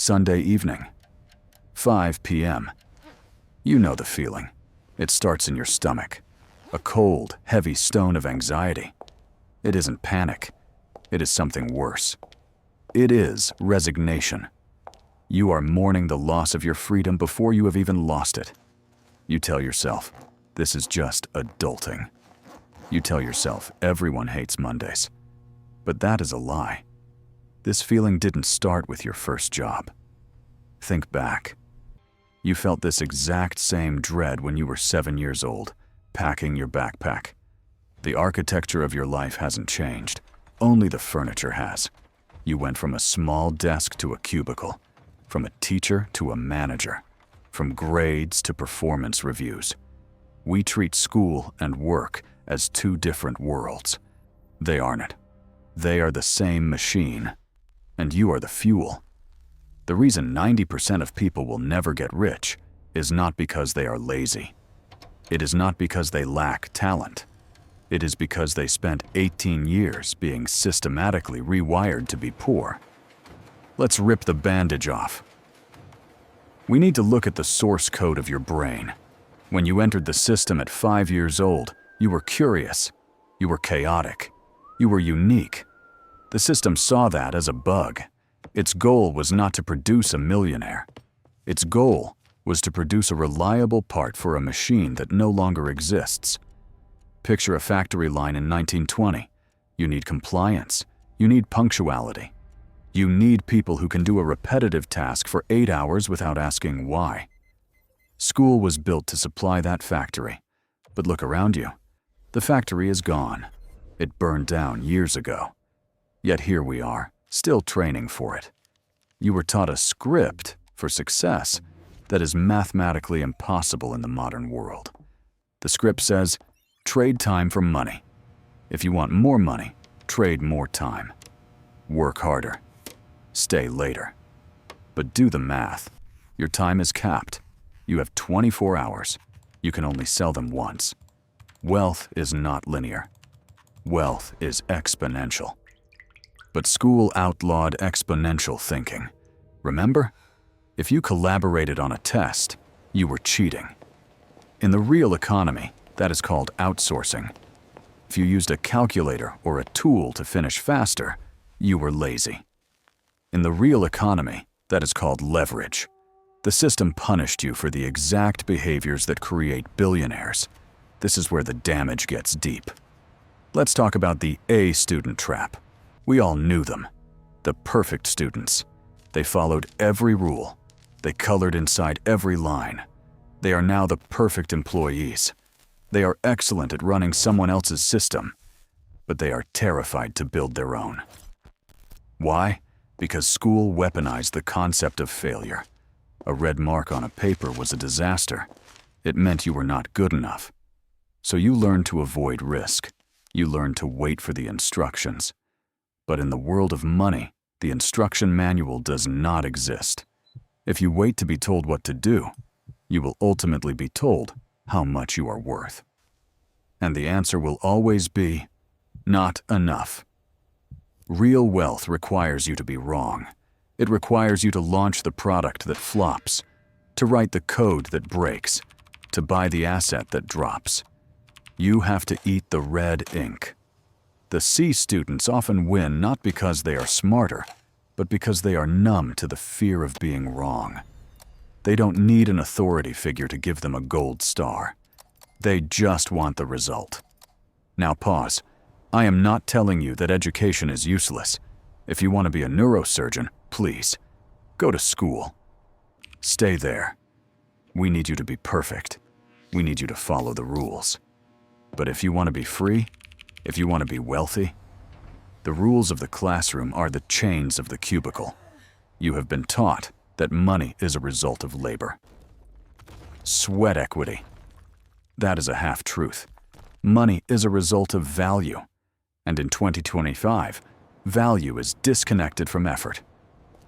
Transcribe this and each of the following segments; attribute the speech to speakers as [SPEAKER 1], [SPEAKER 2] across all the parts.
[SPEAKER 1] Sunday evening. 5 p.m. You know the feeling. It starts in your stomach. A cold, heavy stone of anxiety. It isn't panic. It is something worse. It is resignation. You are mourning the loss of your freedom before you have even lost it. You tell yourself, this is just adulting. You tell yourself, everyone hates Mondays. But that is a lie. This feeling didn't start with your first job. Think back. You felt this exact same dread when you were 7 years old, packing your backpack. The architecture of your life hasn't changed. Only the furniture has. You went from a small desk to a cubicle, from a teacher to a manager, from grades to performance reviews. We treat school and work as two different worlds. They aren't. They are the same machine, and you are the fuel. The reason 90% of people will never get rich is not because they are lazy. It is not because they lack talent. It is because they spent 18 years being systematically rewired to be poor. Let's rip the bandage off. We need to look at the source code of your brain. When you entered the system at 5 years old, you were curious. You were chaotic. You were unique. The system saw that as a bug. Its goal was not to produce a millionaire. Its goal was to produce a reliable part for a machine that no longer exists. Picture a factory line in 1920. You need compliance. You need punctuality. You need people who can do a repetitive task for 8 hours without asking why. School was built to supply that factory. But look around you. The factory is gone. It burned down years ago. Yet here we are, still training for it. You were taught a script for success that is mathematically impossible in the modern world. The script says, trade time for money. If you want more money, trade more time. Work harder. Stay later. But do the math. Your time is capped. You have 24 hours. You can only sell them once. Wealth is not linear. Wealth is exponential. But school outlawed exponential thinking. Remember? If you collaborated on a test, you were cheating. In the real economy, that is called outsourcing. If you used a calculator or a tool to finish faster, you were lazy. In the real economy, that is called leverage. The system punished you for the exact behaviors that create billionaires. This is where the damage gets deep. Let's talk about the A student trap. We all knew them. The perfect students. They followed every rule. They colored inside every line. They are now the perfect employees. They are excellent at running someone else's system, but they are terrified to build their own. Why? Because school weaponized the concept of failure. A red mark on a paper was a disaster. It meant you were not good enough. So you learned to avoid risk. You learned to wait for the instructions. But in the world of money, the instruction manual does not exist. If you wait to be told what to do, you will ultimately be told how much you are worth. And the answer will always be, not enough. Real wealth requires you to be wrong. It requires you to launch the product that flops, to write the code that breaks, to buy the asset that drops. You have to eat the red ink. The C students often win not because they are smarter, but because they are numb to the fear of being wrong. They don't need an authority figure to give them a gold star. They just want the result. Now pause. I am not telling you that education is useless. If you want to be a neurosurgeon, please, go to school. Stay there. We need you to be perfect. We need you to follow the rules. But if you want to be free, if you want to be wealthy, the rules of the classroom are the chains of the cubicle. You have been taught that money is a result of labor. Sweat equity. That is a half-truth. Money is a result of value. And in 2025, value is disconnected from effort.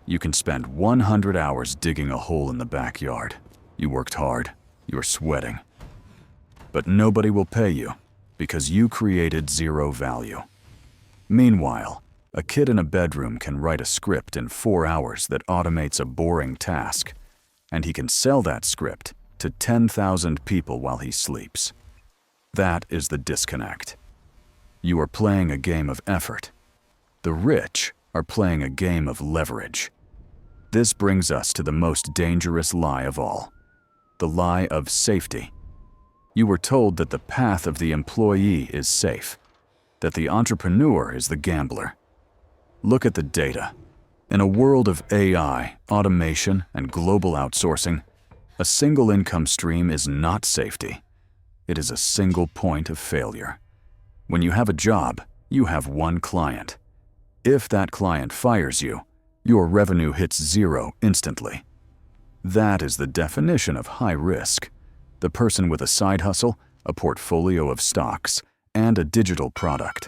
[SPEAKER 1] You can spend 100 hours digging a hole in the backyard. You worked hard. You're sweating. But nobody will pay you because you created zero value. Meanwhile, A kid in a bedroom can write a script in 4 hours that automates a boring task, and he can sell that script to 10,000 people while he sleeps. That is the disconnect. You are playing a game of effort. The rich are playing a game of leverage. This brings us to the most dangerous lie of all, the lie of safety. You were told that the path of the employee is safe, that the entrepreneur is the gambler. Look at the data. In a world of AI, automation, and global outsourcing, a single income stream is not safety. It is a single point of failure. When you have a job, you have one client. If that client fires you, your revenue hits zero instantly. That is the definition of high risk. The person with a side hustle, a portfolio of stocks, and a digital product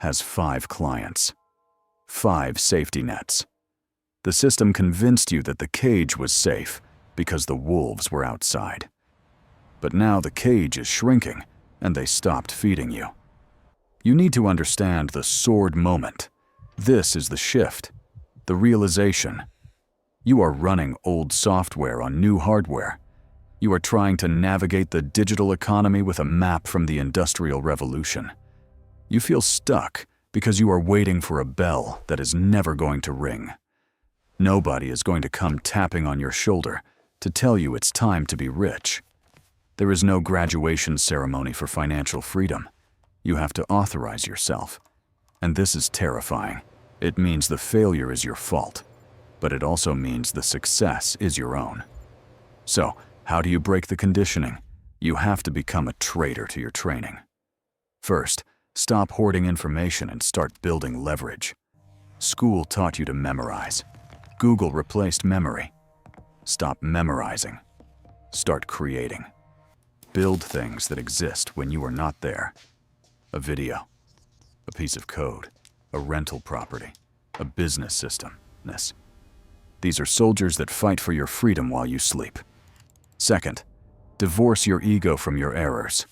[SPEAKER 1] has 5 clients. 5 safety nets. The system convinced you that the cage was safe because the wolves were outside. But now the cage is shrinking and they stopped feeding you. You need to understand the sword moment. This is the shift, the realization. You are running old software on new hardware. You are trying to navigate the digital economy with a map from the Industrial Revolution. You feel stuck because you are waiting for a bell that is never going to ring. Nobody is going to come tapping on your shoulder to tell you it's time to be rich. There is no graduation ceremony for financial freedom. You have to authorize yourself. And this is terrifying. It means the failure is your fault, but it also means the success is your own. So, how do you break the conditioning? You have to become a traitor to your training. First, stop hoarding information and start building leverage. School taught you to memorize. Google replaced memory. Stop memorizing. Start creating. Build things that exist when you are not there. A video, a piece of code, a rental property, a business system. These are soldiers that fight for your freedom while you sleep. Second, divorce your ego from your errors.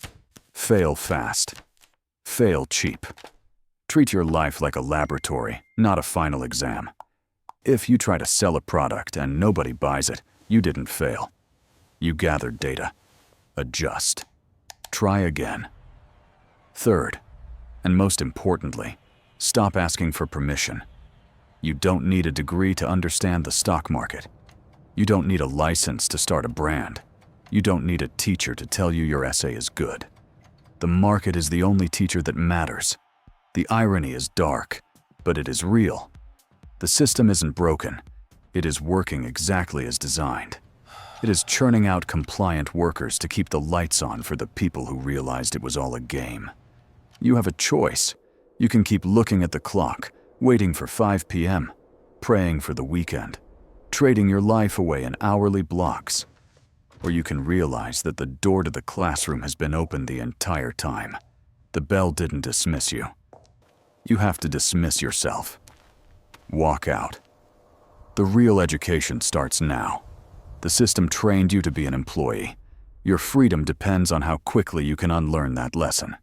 [SPEAKER 1] Fail fast. Fail cheap. Treat your life like a laboratory, not a final exam. If you try to sell a product and nobody buys it, you didn't fail. You gathered data. Adjust. Try again. Third, and most importantly, stop asking for permission. You don't need a degree to understand the stock market. You don't need a license to start a brand. You don't need a teacher to tell you your essay is good. The market is the only teacher that matters. The irony is dark, but it is real. The system isn't broken. It is working exactly as designed. It is churning out compliant workers to keep the lights on for the people who realized it was all a game. You have a choice. You can keep looking at the clock, waiting for 5 p.m., praying for the weekend, trading your life away in hourly blocks. Or you can realize that the door to the classroom has been open the entire time. The bell didn't dismiss you. You have to dismiss yourself. Walk out. The real education starts now. The system trained you to be an employee. Your freedom depends on how quickly you can unlearn that lesson.